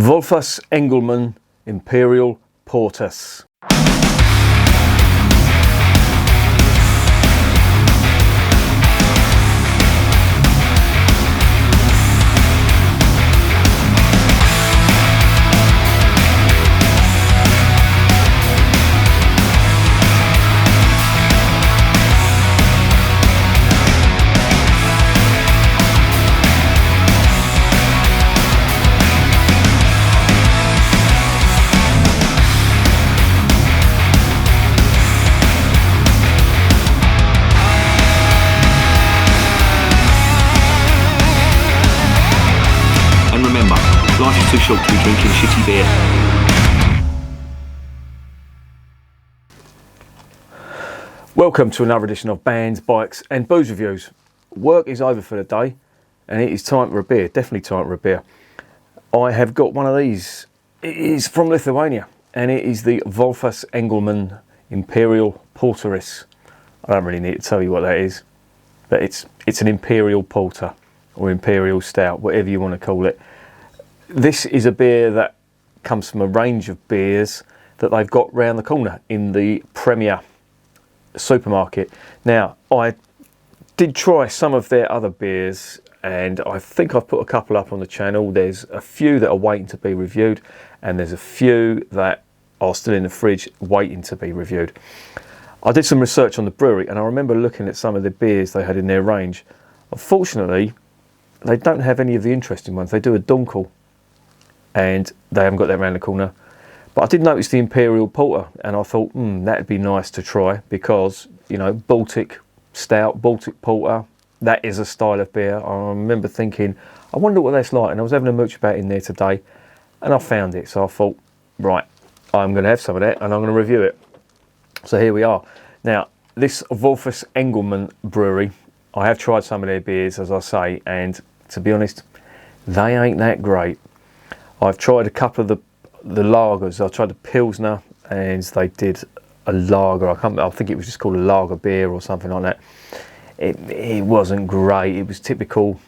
Volfas Engelman Imperial Portis. Life is too short to be drinking shitty beer. Welcome to another edition of Bands, Bikes and Booze Reviews. Work is over for the day and it is time for a beer, definitely time for a beer. I have got one of these. It is from Lithuania and it is the Volfas Engelman Imperial Porteris. I don't really need to tell you what that is, but it's an Imperial Porter or Imperial Stout, whatever you want to call it. This is a beer that comes from a range of beers that they've got round the corner in the Premier supermarket. Now, I did try some of their other beers and I think I've put a couple up on the channel. There's a few that are waiting to be reviewed and there's a few that are still in the fridge waiting to be reviewed. I did some research on the brewery and I remember looking at some of the beers they had in their range. Unfortunately, they don't have any of the interesting ones. They do a Dunkel, and they haven't got that around the corner. But I did notice the Imperial Porter and I thought, that'd be nice to try because, you know, Baltic Stout, Baltic Porter, that is a style of beer. I remember thinking, I wonder what that's like, and I was having a mooch about in there today and I found it. So I thought, right, I'm going to have some of that and I'm going to review it. So here we are. Now, this Volfas Engelman Brewery, I have tried some of their beers, as I say, and to be honest, they ain't that great. I've tried a couple of the lagers. I tried the Pilsner and they did a lager. I think it was just called a lager beer or something like that. It wasn't great. It was typical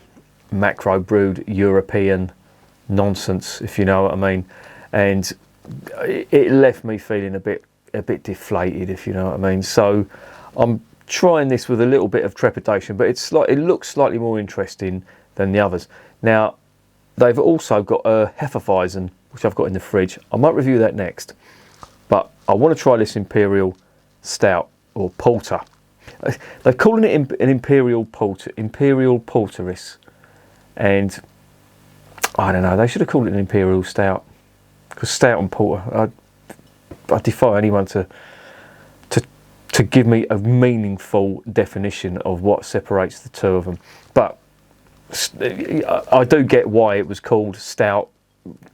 macro brewed European nonsense, if you know what I mean. And it left me feeling a bit deflated, if you know what I mean. So I'm trying this with a little bit of trepidation, but it looks slightly more interesting than the others. Now, they've also got a Hefeweizen, which I've got in the fridge. I might review that next, but I want to try this Imperial Stout or Porter. They're calling it an Imperial Porter, Imperial Porteris, and I don't know. They should have called it an Imperial Stout because Stout and Porter. I defy anyone to give me a meaningful definition of what separates the two of them, but I do get why it was called Stout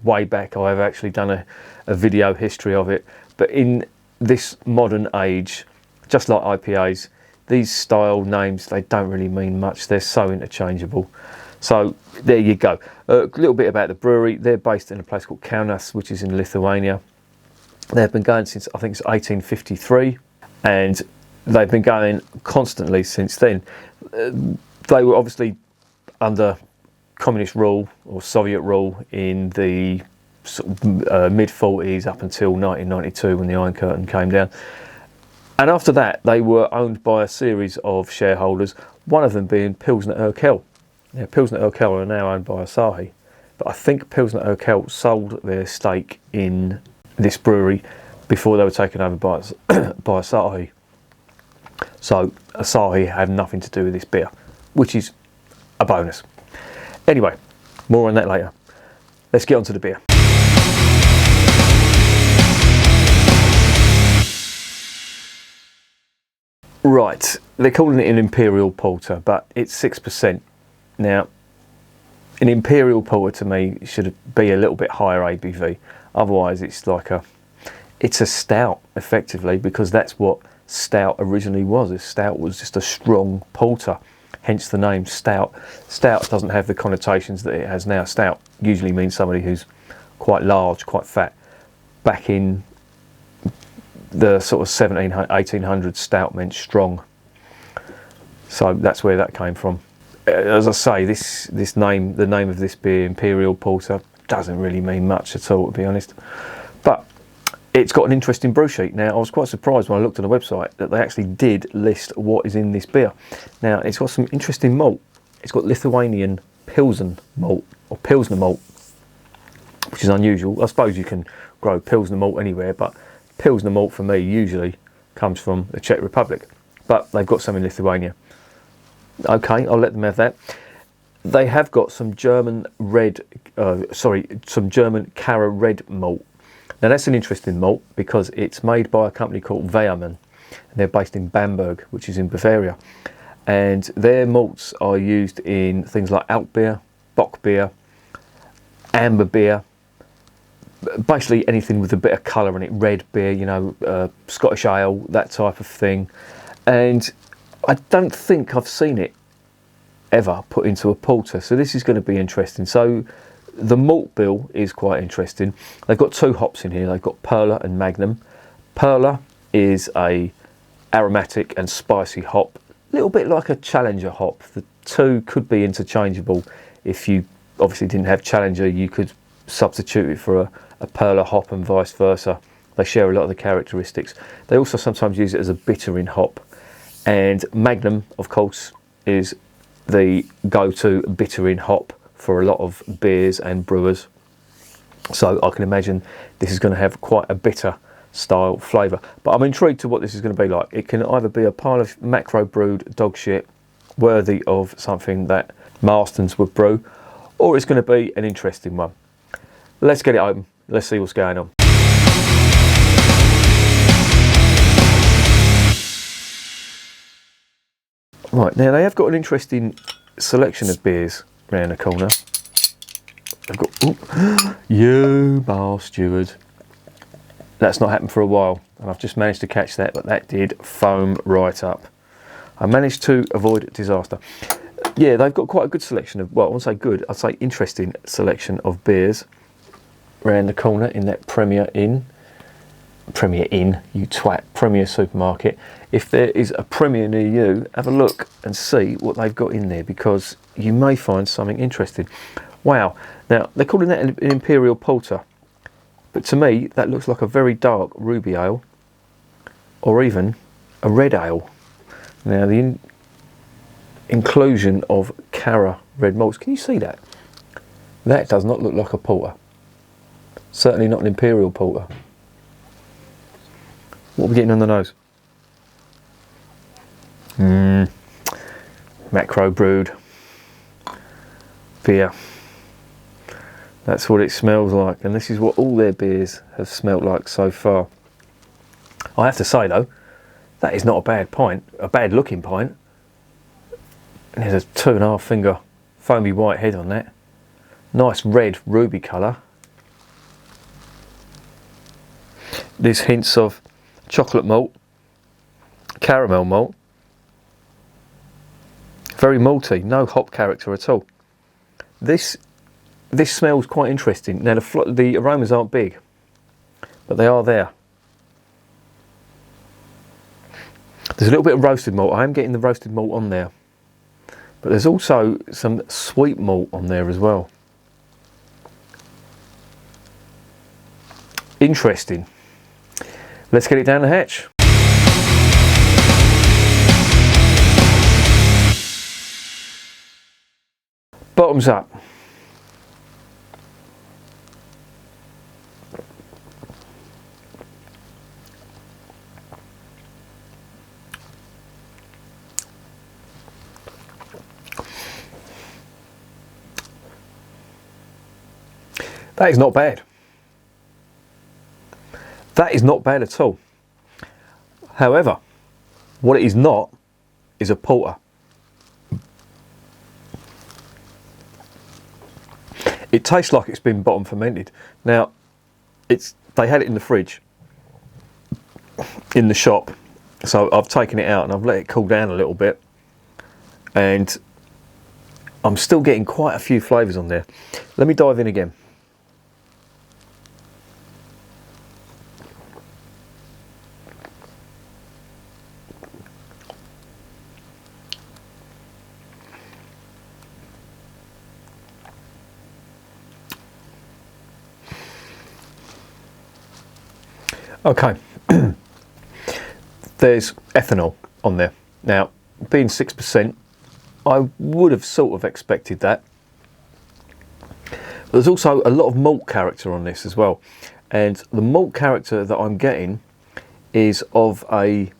way back. I have actually done a video history of it. But in this modern age, just like IPAs, these style names, they don't really mean much. They're so interchangeable. So there you go. A little bit about the brewery. They're based in a place called Kaunas, which is in Lithuania. They've been going since, I think it's 1853. And they've been going constantly since then. They were obviously under communist rule or Soviet rule in the mid-40s up until 1992 when the Iron Curtain came down. And after that, they were owned by a series of shareholders, one of them being Pilsner Urquell. Now, Pilsner Urquell are now owned by Asahi, but I think Pilsner Urquell sold their stake in this brewery before they were taken over by Asahi. So Asahi had nothing to do with this beer, which is a bonus. Anyway, more on that later. Let's get on to the beer. Right, they're calling it an Imperial Porter, but it's 6%. Now, an Imperial Porter to me should be a little bit higher ABV. Otherwise, it's a stout, effectively, because that's what stout originally was. A stout was just a strong porter, hence the name stout. Stout doesn't have the connotations that it has now. Stout usually means somebody who's quite large, quite fat. Back in the sort of 1800s, stout meant strong. So that's where that came from. As I say, the name of this beer, Imperial Porter, doesn't really mean much at all, to be honest. But it's got an interesting brew sheet. Now, I was quite surprised when I looked on the website that they actually did list what is in this beer. Now, it's got some interesting malt. It's got Lithuanian Pilsen malt, or Pilsner malt, which is unusual. I suppose you can grow Pilsner malt anywhere, but Pilsner malt for me usually comes from the Czech Republic. But they've got some in Lithuania. Okay, I'll let them have that. They have got some German Cara red malt. Now that's an interesting malt because it's made by a company called Wehrmann, and they're based in Bamberg, which is in Bavaria. And their malts are used in things like alt beer, bock beer, amber beer, basically anything with a bit of colour in it, red beer, you know, Scottish ale, that type of thing. And I don't think I've seen it ever put into a porter, so this is going to be interesting. So the malt bill is quite interesting. They've got 2 hops in here. They've got Perla and Magnum. Perla is a aromatic and spicy hop, a little bit like a Challenger hop. The two could be interchangeable. If you obviously didn't have Challenger, you could substitute it for a Perla hop and vice versa. They share a lot of the characteristics. They also sometimes use it as a bittering hop. And Magnum, of course, is the go-to bittering hop for a lot of beers and brewers. So I can imagine this is going to have quite a bitter style flavour. But I'm intrigued to what this is going to be like. It can either be a pile of macro brewed dog shit worthy of something that Marston's would brew, or it's going to be an interesting one. Let's get it open. Let's see what's going on. Right, now they have got an interesting selection of beers round the corner. They've got, you bar steward. That's not happened for a while, and I've just managed to catch that, but that did foam right up. I managed to avoid disaster. Yeah, they've got quite a good selection of, well, I won't say good, I'd say interesting selection of beers round the corner in that Premier Inn, you twat, Premier supermarket. If there is a Premier near you, have a look and see what they've got in there, because you may find something interesting. Wow, now they're calling that an Imperial Porter, but to me that looks like a very dark ruby ale, or even a red ale. Now the inclusion of Cara red malts, can you see that? That does not look like a porter. Certainly not an Imperial Porter. What are we getting on the nose? Macro brewed beer. That's what it smells like, and this is what all their beers have smelt like so far. I have to say though, that is not a bad pint, a bad looking pint. And there's a 2.5 finger foamy white head on that. Nice red ruby colour. There's hints of chocolate malt, caramel malt. Very malty, no hop character at all. This smells quite interesting. Now the aromas aren't big, but they are there. There's a little bit of roasted malt. I am getting the roasted malt on there, but there's also some sweet malt on there as well. Interesting. Let's get it down the hatch. Bottoms up. That is not bad. That is not bad at all. However, what it is not is a porter. It tastes like it's been bottom fermented. Now, they had it in the fridge in the shop, so I've taken it out and I've let it cool down a little bit, and I'm still getting quite a few flavours on there. Let me dive in again. Okay, there's ethanol on there. Now, being 6%, I would have sort of expected that. There's also a lot of malt character on this as well. And the malt character that I'm getting is of a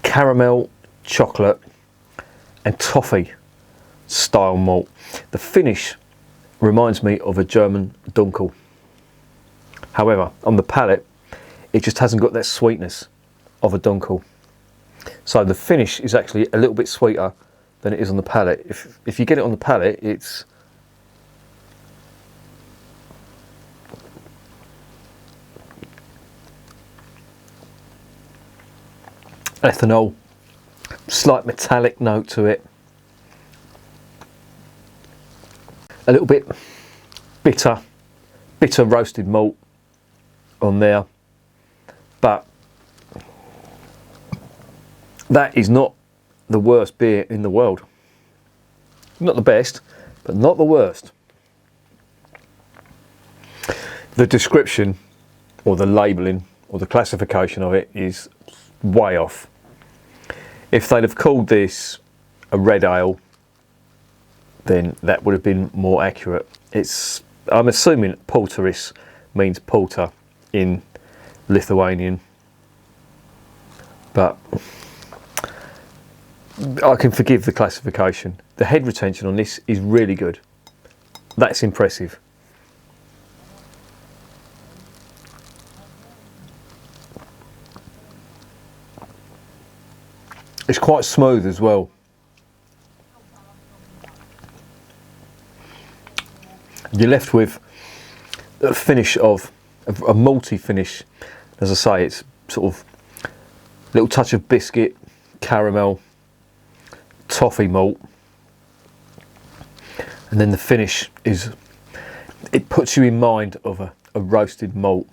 caramel, chocolate and toffee style malt. The finish reminds me of a German dunkel. However, on the palate, it just hasn't got that sweetness of a dunkel. So the finish is actually a little bit sweeter than it is on the palate. If you get it on the palate, it's ethanol, slight metallic note to it, a little bit bitter roasted malt on there, but that is not the worst beer in the world. Not the best, but not the worst. The description or the labelling or the classification of it is way off. If they'd have called this a red ale, then that would have been more accurate. I'm assuming Porteris means porter in Lithuanian, but I can forgive the classification. The head retention on this is really good. That's impressive. It's quite smooth as well. You're left with a finish of a malty finish. As I say, it's sort of a little touch of biscuit, caramel, toffee malt, and then the finish is, it puts you in mind of a roasted malt.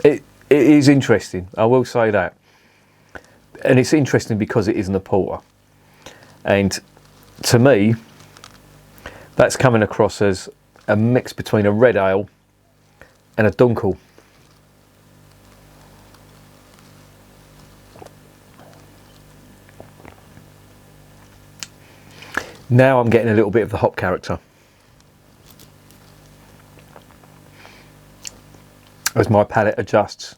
It is interesting, I will say that, and it's interesting because it isn't a porter, and to me that's coming across as a mix between a red ale and a dunkel. Now I'm getting a little bit of the hop character as my palate adjusts,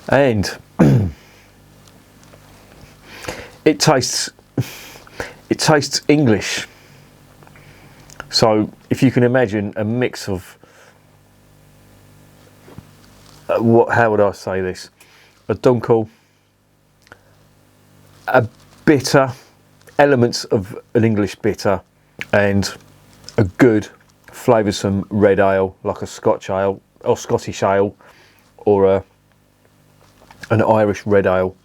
and it tastes English. So if you can imagine a mix of how would I say this? A dunkel, a bitter, elements of an English bitter, and a good flavoursome red ale like a Scotch ale or Scottish ale or an Irish red ale.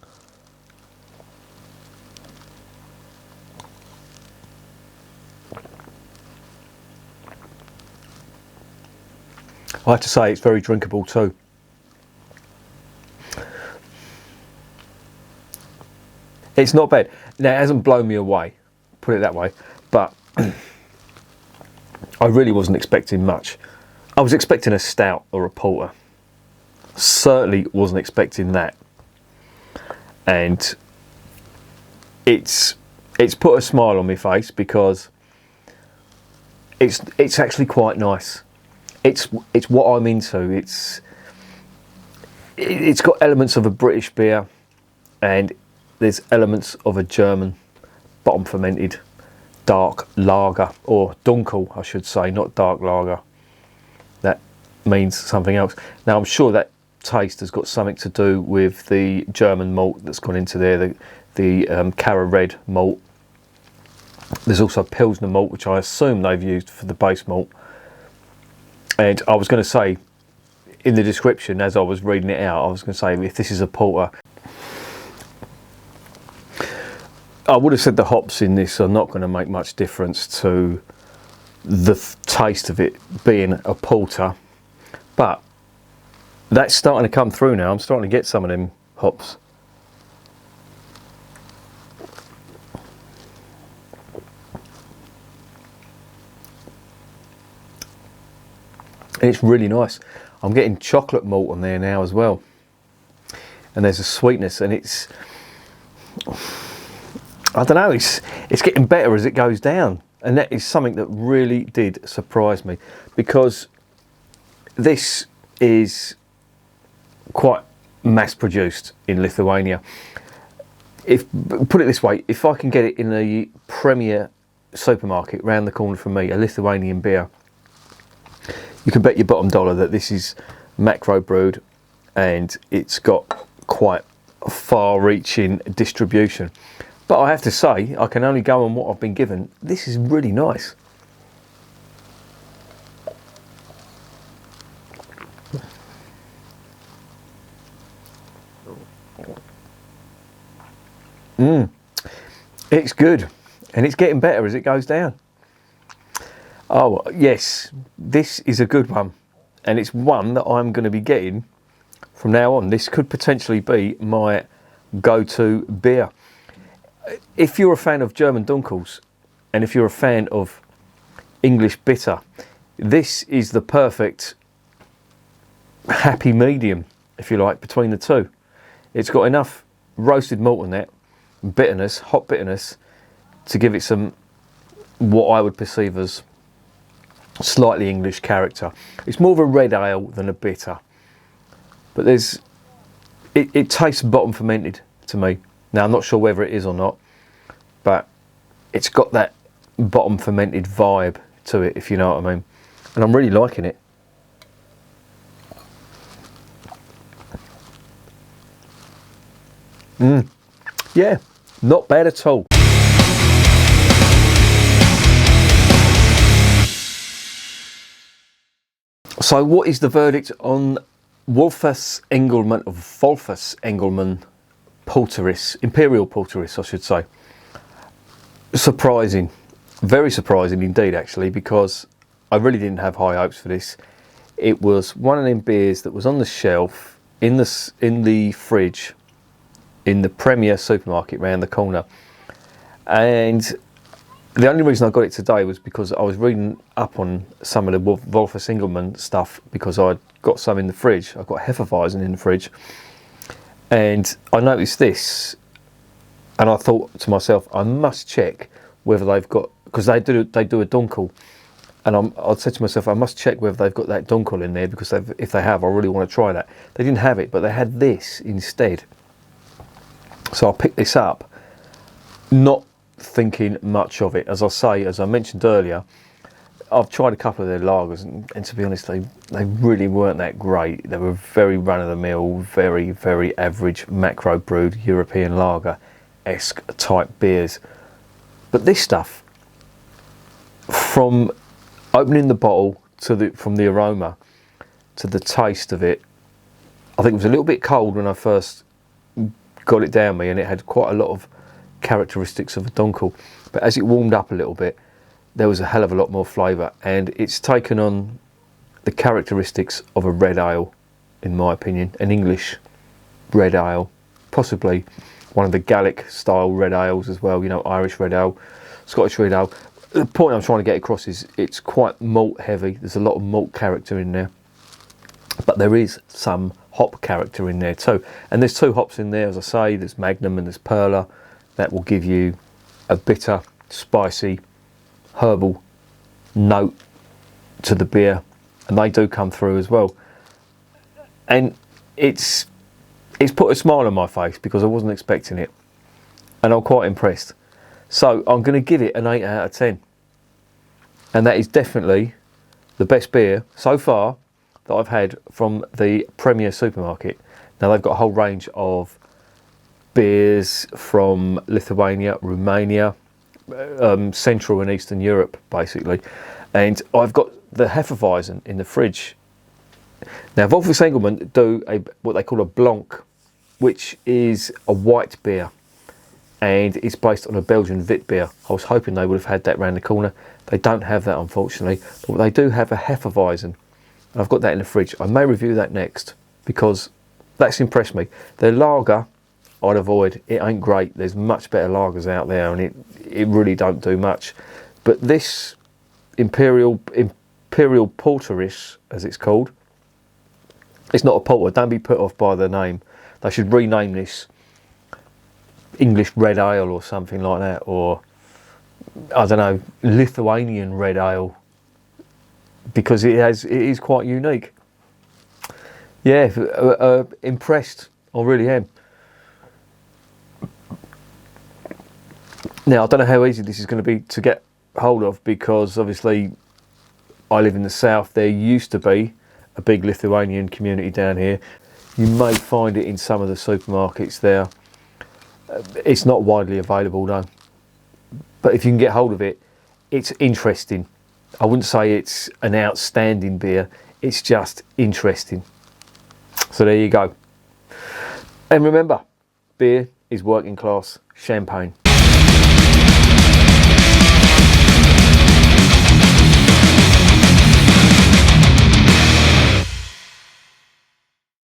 I have to say it's very drinkable too. It's not bad. Now, it hasn't blown me away, put it that way, but I really wasn't expecting much. I was expecting a stout or a porter. Certainly wasn't expecting that. And it's put a smile on my face because it's actually quite nice. It's what I'm into. It's got elements of a British beer, and there's elements of a German bottom fermented dark lager, or dunkel I should say, not dark lager. That means something else. Now I'm sure that taste has got something to do with the German malt that's gone into there, the Cara Red malt. There's also Pilsner malt, which I assume they've used for the base malt. And I was going to say, in the description, as I was reading it out, I was going to say, if this is a porter, I would have said the hops in this are not going to make much difference to the taste of it being a porter, but that's starting to come through now. I'm starting to get some of them hops. And it's really nice. I'm getting chocolate malt on there now as well. And there's a sweetness, and it's, I don't know, it's getting better as it goes down. And that is something that really did surprise me, because this is quite mass produced in Lithuania. Put it this way, if I can get it in a premier supermarket round the corner from me, a Lithuanian beer, you can bet your bottom dollar that this is macro brewed, and it's got quite far-reaching distribution. But I have to say, I can only go on what I've been given. This is really nice. It's good, and it's getting better as it goes down. Oh yes, this is a good one, and it's one that I'm going to be getting from now on. This could potentially be my go-to beer. If you're a fan of German Dunkels, and if you're a fan of English bitter, this is the perfect happy medium, if you like, between the two. It's got enough roasted malt in it, bitterness, hot bitterness, to give it some, what I would perceive as slightly English character. It's more of a red ale than a bitter, but it tastes bottom fermented to me. Now I'm not sure whether it is or not, but it's got that bottom fermented vibe to it, if you know what I mean, and I'm really liking it. Yeah, not bad at all. So what is the verdict on Volfas Engelman Porteris, Imperial Porteris, I should say? Surprising, very surprising indeed, actually, because I really didn't have high hopes for this. It was one of them beers that was on the shelf, in the fridge, in the premier supermarket round the corner, and the only reason I got it today was because I was reading up on some of the Volfas Engelman stuff, because I'd got some in the fridge. I've got Hefeweizen in the fridge, and I noticed this, and I thought to myself, I must check whether they've got, because they do a dunkel, and I said to myself, I must check whether they've got that dunkel in there, because if they have, I really want to try that. They didn't have it, but they had this instead. So I picked this up, not thinking much of it. As I mentioned earlier, I've tried a couple of their lagers, and to be honest, they really weren't that great. They were very run-of-the-mill, very, very average macro brewed European lager-esque type beers. But this stuff, from opening the bottle from the aroma to the taste of it, I think it was a little bit cold when I first got it down me, and it had quite a lot of characteristics of a dunkel, but as it warmed up a little bit, there was a hell of a lot more flavour, and it's taken on the characteristics of a red ale, in my opinion, an English red ale, possibly one of the Gallic style red ales as well, you know, Irish red ale, Scottish red ale. The point I'm trying to get across is it's quite malt heavy. There's a lot of malt character in there, but there is some hop character in there too, and there's two hops in there, as I say. There's Magnum and there's Perla. That will give you a bitter, spicy, herbal note to the beer, and they do come through as well. And it's put a smile on my face, because I wasn't expecting it, and I'm quite impressed. So I'm going to give it an 8 out of 10, and that is definitely the best beer so far that I've had from the premier supermarket. Now they've got a whole range of beers from Lithuania, Romania, Central and Eastern Europe basically, and I've got the Hefeweizen in the fridge. Now Volfas Engelman do what they call a Blanc, which is a white beer, and it's based on a Belgian wit beer. I was hoping they would have had that round the corner. They don't have that, unfortunately, but they do have a Hefeweizen. I've got that in the fridge. I may review that next, because that's impressed me. Their lager I'd avoid. It ain't great. There's much better lagers out there, and it really don't do much. But this Imperial Imperial Porteris, as it's called. It's not a porter, don't be put off by the name. They should rename this English Red Ale or something like that, or I don't know, Lithuanian Red Ale, because it is quite unique. Yeah, impressed, I really am. Now, I don't know how easy this is going to be to get hold of, because obviously I live in the south. There used to be a big Lithuanian community down here. You may find it in some of the supermarkets there. It's not widely available though. But if you can get hold of it, it's interesting. I wouldn't say it's an outstanding beer. It's just interesting. So there you go. And remember, beer is working class champagne.